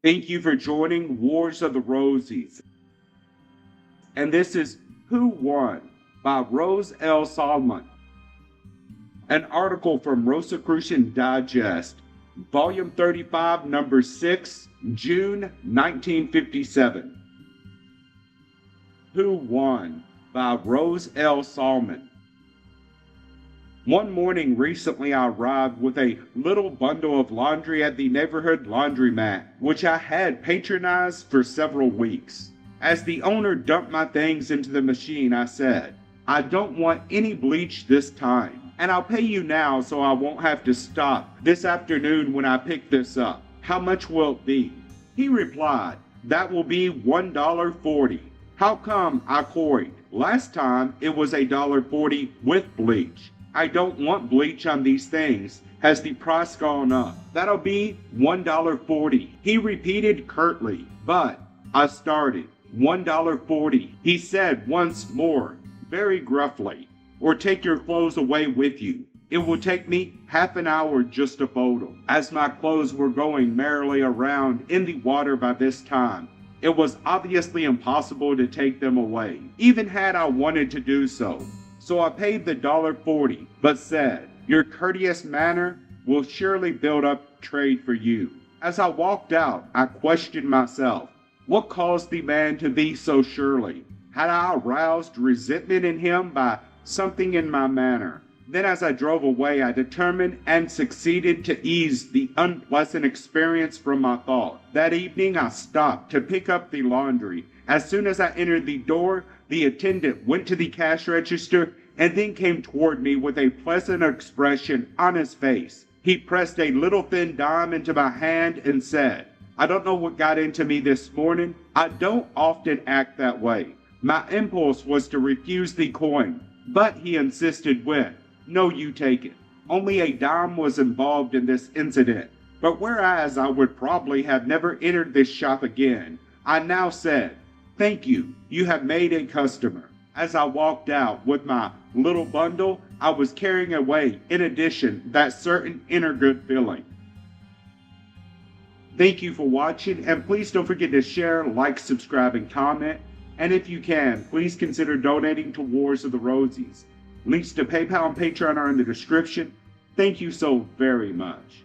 Thank you for joining Wars of the Rosies. And this is Who Won by Rosel Salamon. An article from Rosicrucian Digest, Volume 35, Number 6, June 1957. Who Won by Rosel Salamon. One morning recently I arrived with a little bundle of laundry at the neighborhood laundromat, which I had patronized for several weeks. As the owner dumped my things into the machine, I said, "I don't want any bleach this time, and I'll pay you now so I won't have to stop this afternoon when I pick this up. How much will it be?" He replied, "That will be $1.40. How come?" I queried. "Last time it was $1.40 with bleach. I don't want bleach on these things. Has the price gone up?" "That'll be $1.40, he repeated curtly. "But," I started. "$1.40, he said once more, very gruffly. "Or take your clothes away with you. It will take me half an hour just to fold them." As my clothes were going merrily around in the water by this time, it was obviously impossible to take them away, even had I wanted to do so. So I paid the $1.40, but said, "Your courteous manner will surely build up trade for you." As I walked out, I questioned myself. What caused the man to be so surly? Had I aroused resentment in him by something in my manner? Then as I drove away, I determined and succeeded to ease the unpleasant experience from my thought. That evening I stopped to pick up the laundry. As soon as I entered the door, the attendant went to the cash register and then came toward me with a pleasant expression on his face. He pressed a little thin dime into my hand and said, "I don't know what got into me this morning. I don't often act that way." My impulse was to refuse the coin, but he insisted with, "No, you take it." Only a dime was involved in this incident, but whereas I would probably have never entered this shop again, I now said, "Thank you, you have made a customer." As I walked out with my little bundle, I was carrying away, in addition, that certain inner good feeling. Thank you for watching, and please don't forget to share, like, subscribe, and comment. And if you can, please consider donating to Wars of the Rosies. Links to PayPal and Patreon are in the description. Thank you so very much.